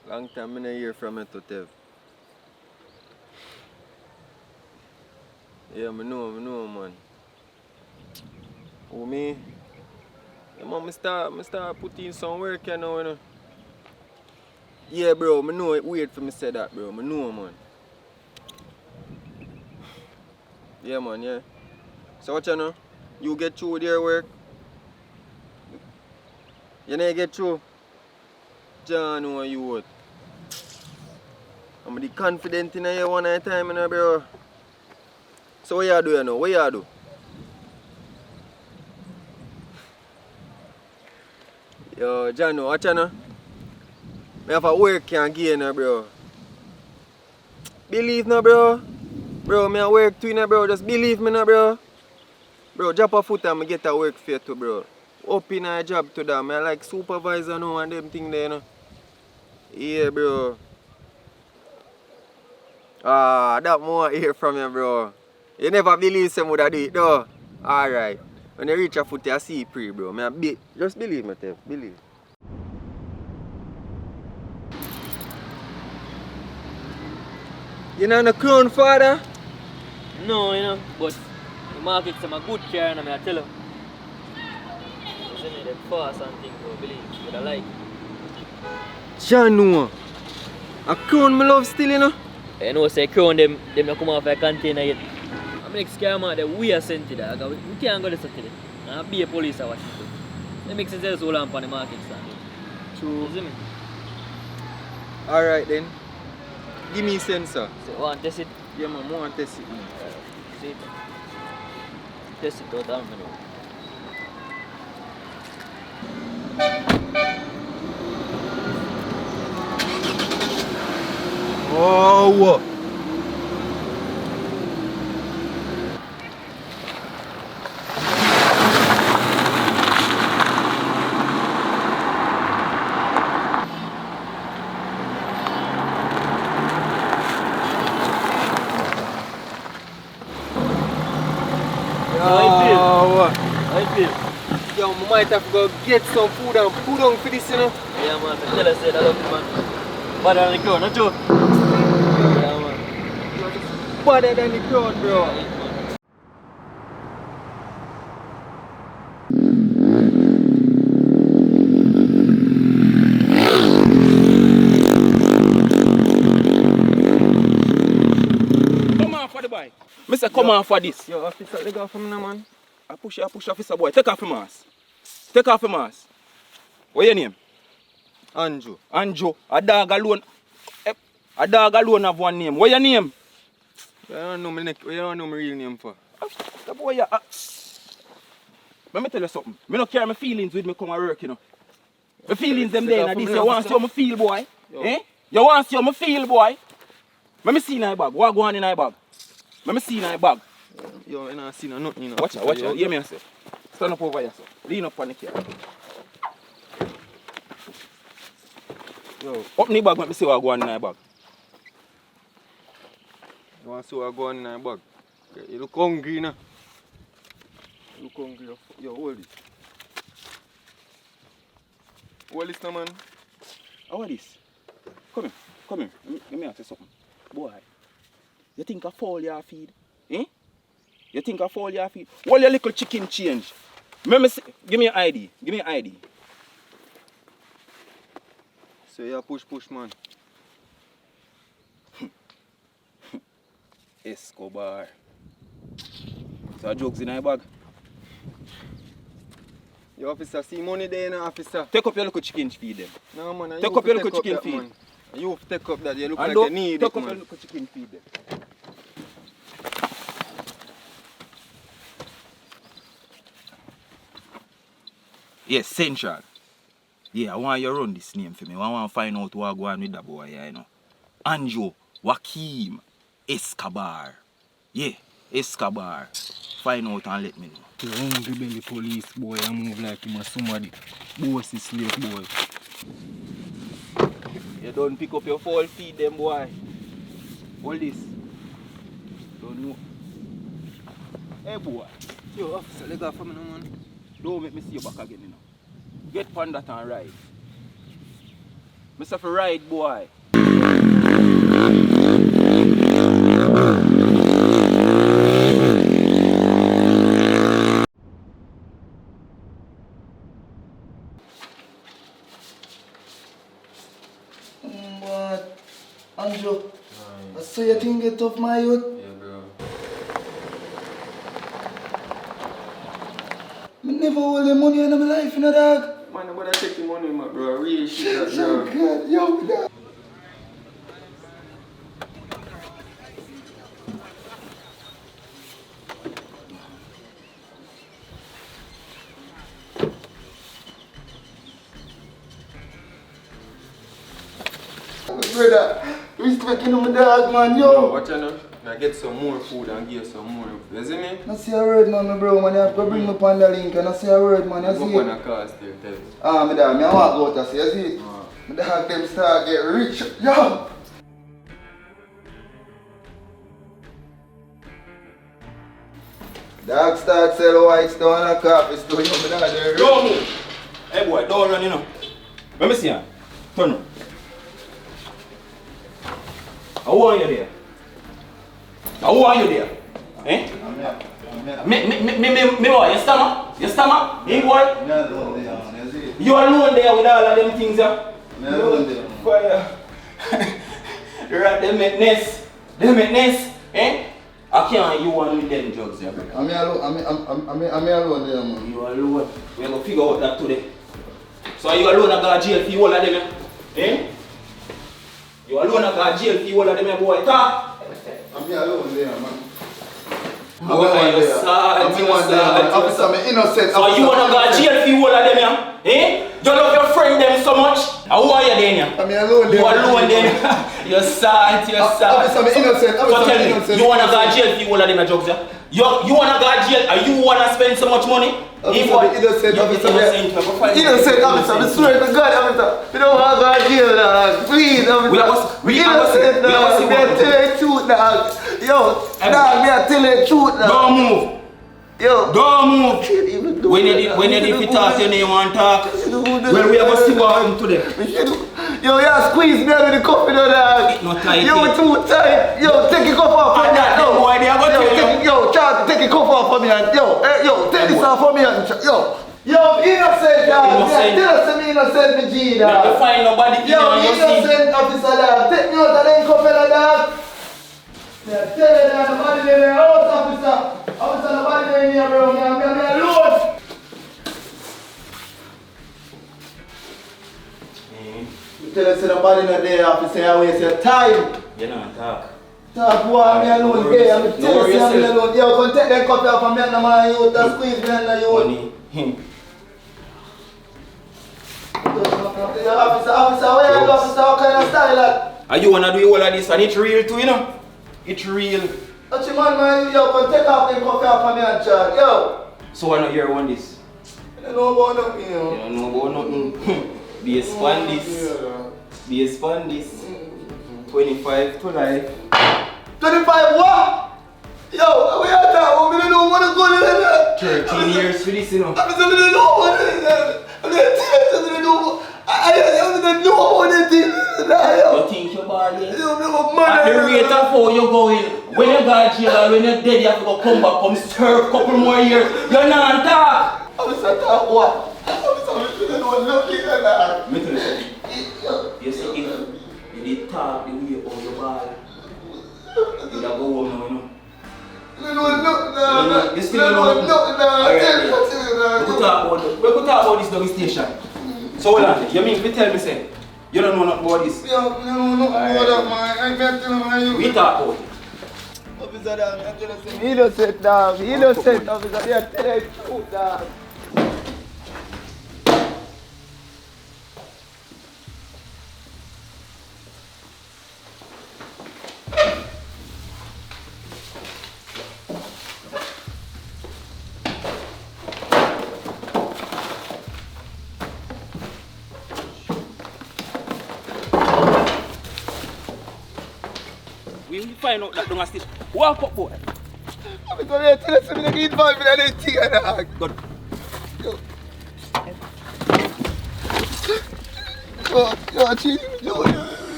Speaker 8: Long time I don't hear from you, Tev. Yeah, I know, man. Who me? Yeah, man, I start putting some work here now, you know. Yeah, bro, I know it weird for me to say that, bro. I know, man. Yeah, man, yeah. So what you know? You get through with your work? You never get through? John, who are you what? I'm the confident in you one at a time, you know, bro. So what you do, you know? What you do? Yo, John, watch you know? I have a work again, bro. Believe no, bro. Bro, I work too, bro. Just believe me, bro. Bro, drop a foot and I get a work for you too, bro. Up in a job to them. I like supervisor now and them thing there, you know. Yeah, bro. Ah, that more I hear from you, bro. You never believe someone would do it, though. Alright. When you reach a foot, you see pre, bro. Just believe me, Tev. Believe. You know the crown, father?
Speaker 13: No, you know, but the market some a good car and I tell you. You see me, them fast and things, bro, believe. But I like.
Speaker 8: John, no. A crown my love still, you know?
Speaker 13: You know, say crown them not come off a container yet. I'm next car man, we are sent to that. We can't go to today. I'll be a police at Washington. That makes sense to hold on the market stand.
Speaker 8: True.
Speaker 13: You see me?
Speaker 8: Alright then. Give me a sensor.
Speaker 13: So, you want to test it?
Speaker 8: Yeah, man, I want to test it.
Speaker 13: See it? Test it out of me now.
Speaker 8: Oh!
Speaker 13: How you feel?
Speaker 8: Yo, I might have to go get some food and put on for this, you know?
Speaker 13: Yeah, man. Tell us that I love you, man. Better than the crown, not you? Yeah, man.
Speaker 8: Better than the crown, bro.
Speaker 12: Come on for the boy. Mister, come on for this.
Speaker 8: Yo, officer, they go for me now, man.
Speaker 12: I push officer boy. Take off your mask. Take off your mask. What's your name?
Speaker 8: Andrew.
Speaker 12: Andrew. A dog alone. A dog alone have one name. What's your name?
Speaker 8: You don't know my real name for.
Speaker 12: The boy, let me tell you something. I don't carry my feelings with me come and work, you know. My feelings them there and this. You want to see how I feel, boy? Eh? You want to see how I feel, boy? Let me see in my bag. What go on in my bag? Let me see in my bag.
Speaker 8: Yo, you not see nothing, you know.
Speaker 12: Watch out. Hear me, I say. Stand up over here, sir. Lean up on the chair.
Speaker 8: Yo.
Speaker 12: Open the bag, let me see what go on in my bag.
Speaker 8: You want to see what go on in my bag? Okay, you look hungry, you know. You look hungry. Yo, hold it. Hold this now, man.
Speaker 12: How are this? Come here. Let me ask you something. Boy, you think I fall your feed? Eh? You think I fall your feed? All your little chicken change. Remember, give me an ID. Give me an ID.
Speaker 8: So you push, man.
Speaker 12: Escobar. So jokes in your bag?
Speaker 8: Yo, officer, see money there, no, officer.
Speaker 12: Take up your little chicken feed them.
Speaker 8: No, man.
Speaker 12: Take up your little chicken feed.
Speaker 8: Man. You have to take up that. You look
Speaker 12: and
Speaker 8: like you need
Speaker 12: take
Speaker 8: it,
Speaker 12: up
Speaker 8: man.
Speaker 12: your little chicken feed them. Yes, Central. Yeah, I want you to run this name for me. I want to find out what go on with that boy, you know. Anjo, Joaquim, Escobar. Yeah, Escobar. Find out and let me know.
Speaker 8: The hungry belly police boy, I move like him or somebody. Boss is slave boy.
Speaker 12: You don't pick up your fall feed them, boy. Hold this. Don't know. Hey, boy.
Speaker 8: Yo, officer, let go from me now, man.
Speaker 12: Don't make me see you back again, you know. Get on that and ride. Mr. for ride, boy.
Speaker 5: What? Andrew, I saw you think get off my youth.
Speaker 8: Yeah, bro.
Speaker 5: I never hold the money in my life, you know, dog.
Speaker 8: Man, I'm gonna take the money, my bro. Real shit,
Speaker 5: Yo,
Speaker 8: that,
Speaker 5: God, yo, dog. Brother, respecting my dog, man, yo.
Speaker 8: Watch out now. I get some more food and give some more. You see me?
Speaker 5: I see a word, man, my bro, man. You have to bring me on the link and I see a word, man. You see
Speaker 8: Go
Speaker 5: it?
Speaker 8: on a car still, tell me.
Speaker 5: Ah, my dog, I walk out, I see, you see it? My dog, them start get rich, yo. Dog start sell white stone and coffee stone. You know there.
Speaker 12: Don't move. Hey boy, don't run, you know. Let me see ya. Turn around. How are you there? How are you there? Eh? Me boy, you stomach? You stomach? Hey boy? You alone there with all of them things, yeah?
Speaker 5: Me alone there.
Speaker 12: Fire. You're at them nest. Them nest. Eh? I can't you one with them drugs, yeah, brother.
Speaker 5: I'm alone there, man.
Speaker 12: You alone. We're going to figure out that today. So you alone I got jail for all of them, eh? You alone I got jail for all of them, boy. Talk.
Speaker 5: I'm alone there, man.
Speaker 12: Boy, you're sad.
Speaker 5: Officer, I'm innocent.
Speaker 12: So you wanna go to jail for all of them, yeah? Eh? You love your friend them so much. How are you then, yeah?
Speaker 5: I'm alone there.
Speaker 12: You alone then. You're sad, you're sad.
Speaker 5: Officer, I'm innocent.
Speaker 12: So tell me, you wanna go to jail for all of them, drugs, yeah? You wanna go to jail and you wanna spend so much money?
Speaker 5: Innocent, officer. Innocent, officer. I swear to God, officer. You don't want to go to jail, dog. Please, officer. We innocent, dog. Me tell you the truth, dog. Yo, dog, me tell you the truth, dog.
Speaker 12: Don't move.
Speaker 5: Yo.
Speaker 12: Don't move. When you did talk, you want to talk. Well, we are going to see what happened to them.
Speaker 5: Yo, you squeeze me out of the coffee, dog.
Speaker 12: Not tight.
Speaker 5: Yo, too tight. Yo, take your cup off. Yo, Charles, take your cup off for me. Yo, take this off for me. Yo, innocent, dog. Innocent, me innocent, me G, dog.
Speaker 12: You find nobody.
Speaker 5: Yo, innocent officer, dog. Take me out of them cup, dog. Yeah, tell you that nobody in the house, officer. Officer, nobody in here, bro. I'm alone. You tell us nobody in there, officer. I waste your time.
Speaker 12: You don't talk.
Speaker 5: Talk, boy, I'm alone. Hey, I'm telling you, I'm alone. Yo, come take that coffee off of me and the man you to squeeze me and you.
Speaker 12: Him.
Speaker 5: Officer, where are you, officer? What kind of style that?
Speaker 12: And you wanna do all of this and it's real too, you know? It's real.
Speaker 5: What's your man, yo, come take off them coffee off of me and chat, yo.
Speaker 12: So I know you want this?
Speaker 5: You don't know about nothing, yo.
Speaker 12: You don't know about nothing. Based on this. Based on this. 25 to life.
Speaker 5: 25 what? Yo, we are talking, we don't know what is going on there.
Speaker 12: 13 years for this, you know.
Speaker 5: I don't know what it is. I don't know. I don't know what it is.
Speaker 12: You think you're bad, yeah?
Speaker 5: At
Speaker 12: the rate of how you're going, when you go to jail or when you're dead, you have to go come back, come serve a couple more years. You're not talk.
Speaker 5: I was talk what? I was looking at that.
Speaker 12: Me tell you something. You see, you did talk the way of your ball. You don't go home now, you know.
Speaker 5: No.
Speaker 12: You still don't know. Alright, we could talk about this doggy station. So hold on, you mean to tell me say you don't know nothing about this?
Speaker 5: No, nothing about that, man. I can't tell you.
Speaker 12: We talk about it.
Speaker 5: Officer, dog, innocent, dog. Innocent, officer. Yeah, tell you the truth, dog.
Speaker 12: We will find out that don't still walk up, boy.
Speaker 5: I'm going to tell us something to involve in anything, dog.
Speaker 12: Good.
Speaker 5: Yo, chief,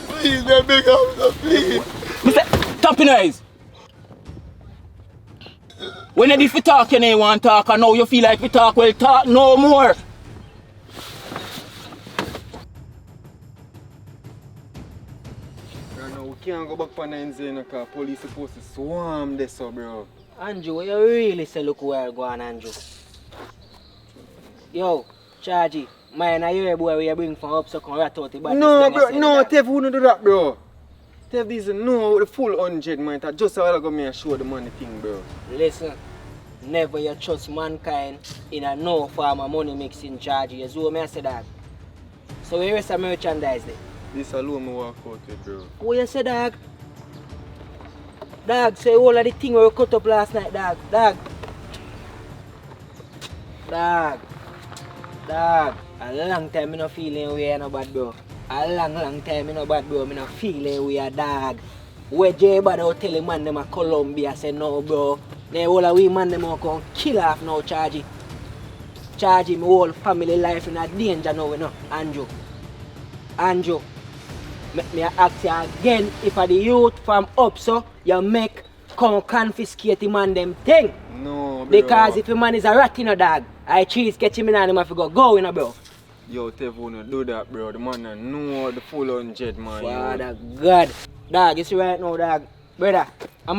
Speaker 5: please, man, big officer, please.
Speaker 12: Mr. Top in your eyes. When you did for talk, you want to talk, and now you feel like we talk, well, talk no more.
Speaker 4: We can't go back for 9 because police supposed to swarm this, so bro.
Speaker 10: Andrew, you really say look where go on, Andrew. Yo, Chargy, mine are your boy where you bring from up so come rat out the body.
Speaker 4: No, bro, no, Tev wouldn't do that, bro. Tev doesn't know the full 100, man. That just a while ago me and show the money thing, bro.
Speaker 10: Listen, never you trust mankind in a no form of money mixing Chargy. You see what I say that? So where is the merchandise there?
Speaker 4: This alone me walk out with, bro.
Speaker 10: What you say, dog? Dog, say all of the thing we cut up last night, dog. Dog. A long time I no feeling we are no bad, bro. A long time I no bad, bro. I no feeling we are dog. Where J Bad will tell him man them a Colombia say no bro. They all a we man them will come kill off now charge him. Charge him whole family life in a danger now, you know, Andrew. Andrew, me ask you again, if a the youth from up so, you make come confiscate him and them thing.
Speaker 8: No, bro.
Speaker 10: Because if a man is a rat in a dog, I cheese catch him in and him have to go in a bro.
Speaker 8: Yo, Tevo, no do that, bro. The man know the full 100, man.
Speaker 10: Father God. Dog, you see right now, dog. Brother, a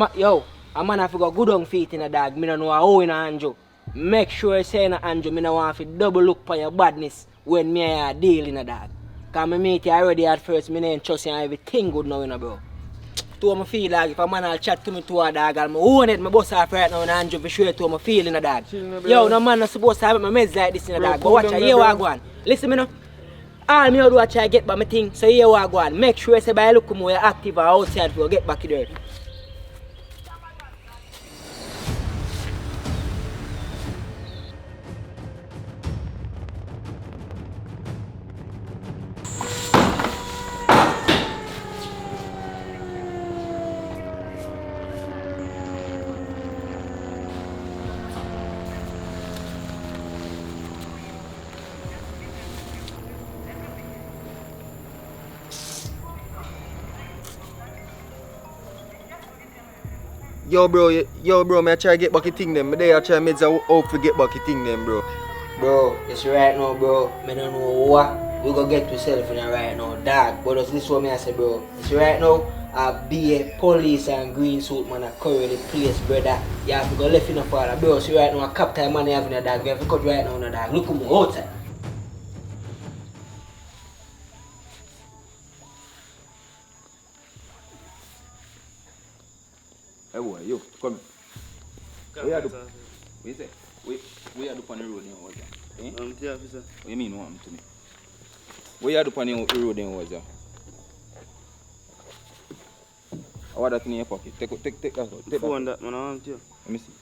Speaker 10: man have to go good on feet in a dog. Me don't know how in a Andrew. Make sure you say in a Andrew, me don't want to double look for your badness when me a deal in a dog. Because me meet you already at first, me ain't trust you and everything good now, you know, bro. To me feel like if a man will chat to me to a dog, I'll own it, my boss off right now in a Andrew for sure to me feel in a dog. Yo, no man not supposed to have my meds like this in a dog. But watch out, here what I go on. Listen me now. All me do I try to get back my thing, so here what I go on. Make sure you say by look more active or outside for get back there.
Speaker 8: Yo, bro, me I try to get back the thing them. Me there I try to hope to get back the thing them, bro.
Speaker 10: Bro, it's right now, bro. Me don't know what we gonna get to yourself in a right now, dog. But this what me I say, bro. It's right now. Be a police and green suit man a cover the place, brother. You have to go left in the father, bro. So right now a captain man having a dog. We have to cut right now on a dog. Look him outside.
Speaker 12: Hey boy, yo, come here. Where you do? What you say? Where you do on the road in was there?
Speaker 14: Yeah, officer.
Speaker 12: What you mean what to me? Where you do on the road in was there? I want that in your pocket. Take that out. Take
Speaker 14: Phone that man, I want you.
Speaker 12: Let me see.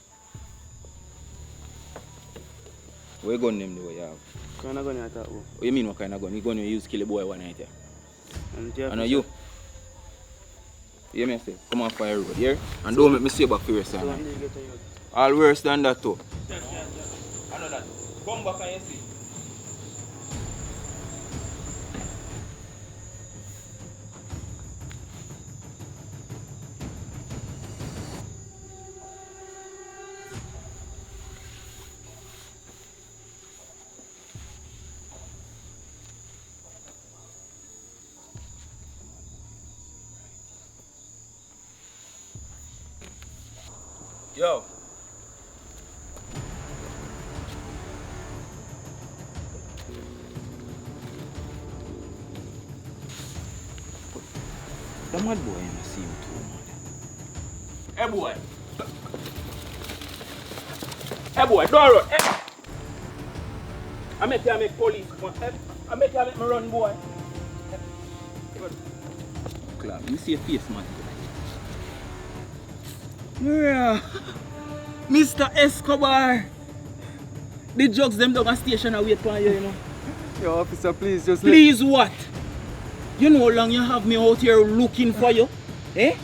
Speaker 12: What gun name do you have?
Speaker 14: What kind of gun you talk about?
Speaker 12: What you mean what kind of gun? You gun you use kill a boy one night here? I know you. You hear me say? Come on fire road here. And don't make me see you back for your son. All worse than that too. I know that. Come back and you see. Yo. The mad boy ain't see him too, man. Hey boy. Hey boy, don't run. Hey. I make police. I make me run, boy. Clap, you see your face, man. Yeah. Mr. Escobar. The drugs them down a station and wait for you, you know.
Speaker 8: Yo, officer, please just
Speaker 12: Please what? You know how long you have me out here looking for you? Eh?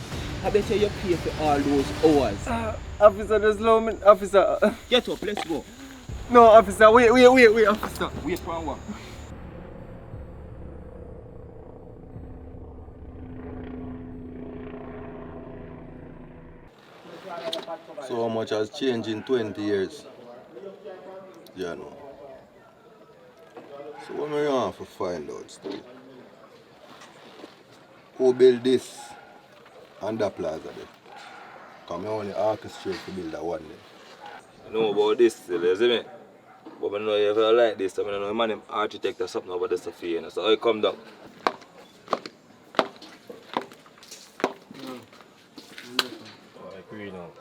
Speaker 12: I bet you pay for all those hours.
Speaker 8: Officer, just allow me. Officer.
Speaker 12: Get up, let's go.
Speaker 8: No, officer, wait, officer.
Speaker 12: Wait for what?
Speaker 5: So much has changed in 20 years. Yeah, no. So what we want to find out still? Who built this and that plaza there? Because I only orchestrate to build that one there.
Speaker 15: I know about this still, you see me? But I know if you like this, I know the man architect or something about this stuff here, you know? So how it come down?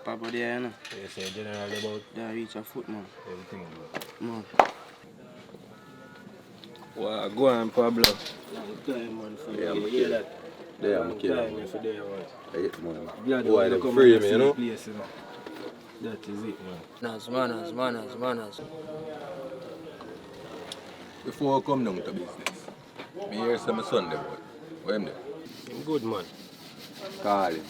Speaker 14: Papa there, you know. You say generally about that reach a foot, man. Everything, man.
Speaker 15: Wow, go on, Pablo.
Speaker 14: Long time, man.
Speaker 15: Yeah, I'm
Speaker 14: hear that.
Speaker 15: Yeah, I'm kidding.
Speaker 14: Time if you there, man.
Speaker 15: I get the money.
Speaker 14: Glad
Speaker 15: Why
Speaker 14: you
Speaker 15: they
Speaker 14: come
Speaker 15: free
Speaker 14: and
Speaker 15: me,
Speaker 14: see
Speaker 15: you know?
Speaker 14: the place, you know. That is it, man.
Speaker 10: Manners.
Speaker 15: Before I come down to business, me hear some Sunday boy. Where him there?
Speaker 14: I'm good, man.
Speaker 15: Call him.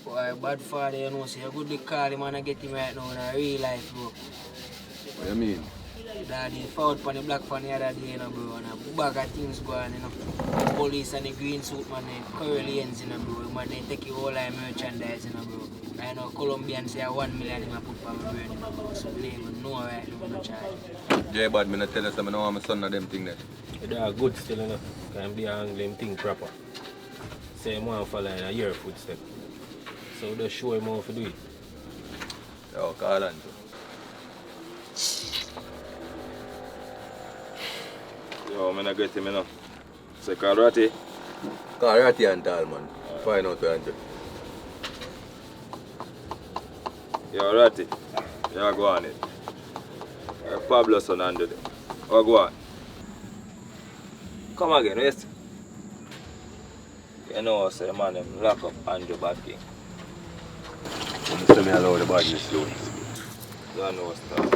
Speaker 10: Boy, bad father, you know, so you good to call him and I get him right now in a real life, bro.
Speaker 15: What you mean?
Speaker 10: Daddy found on the black fan the other day, you know, bro, and a bag of things going, you know. The police and the green suit, man, they curly ends, you know, bro. Man, they take you all like merchandise, you know, bro. I know Colombians say 1 million in my put for my brain, you know, bro. So they don't even know right now, no charge.
Speaker 15: Yeah, but me not tell us that I don't want my son of them thing there.
Speaker 16: They are good still, you know. Can be handling thing proper. Same one follow in your footstep. So just show him how to do it.
Speaker 15: Yo, call on. Yo, I'm not get him enough. Say call Ratty. Call Ratty and tell man. Find out where I'm doing. Yo, Ratty. Yeah, go on it. Pablo son under it. Oh, go on. Come again, yes? You know, say man, them lock up Andrew Bad King. You tell me allow the badness do it. You know stuff.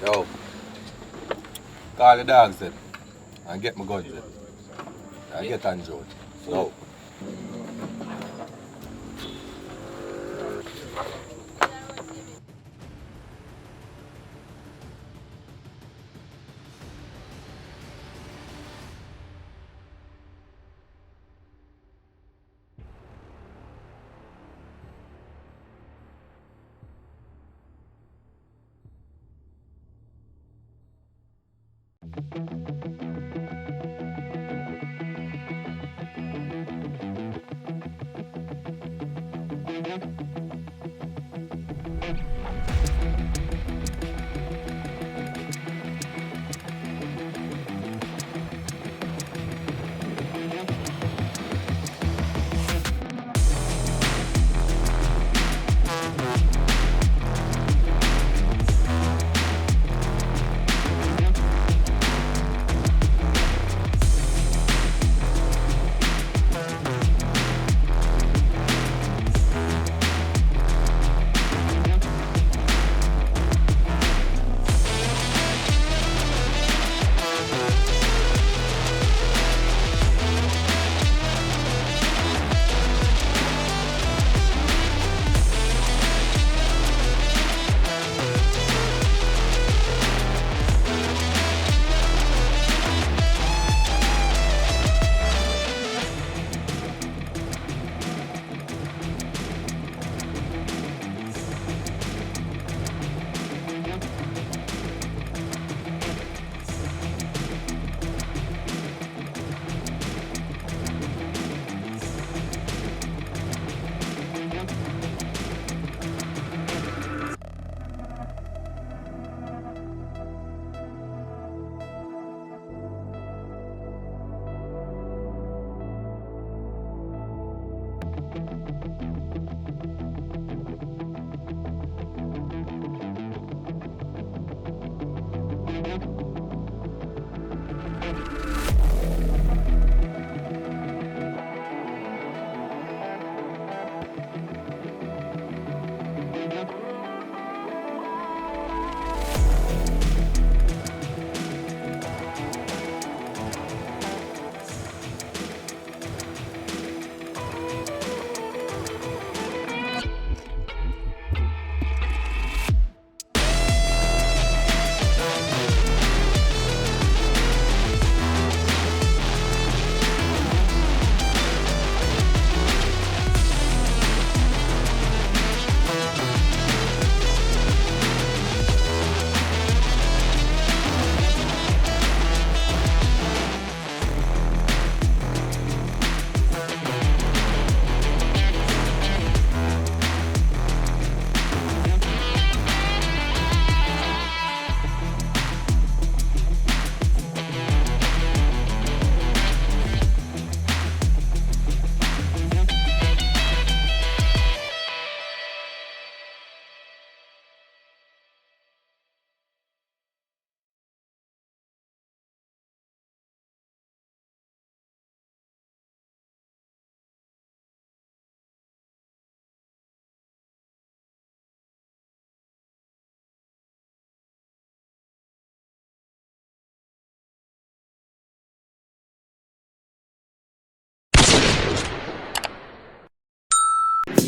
Speaker 15: Yo. Call the dogs then. And get my guns then. And get Andrew. No.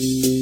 Speaker 2: Confronting.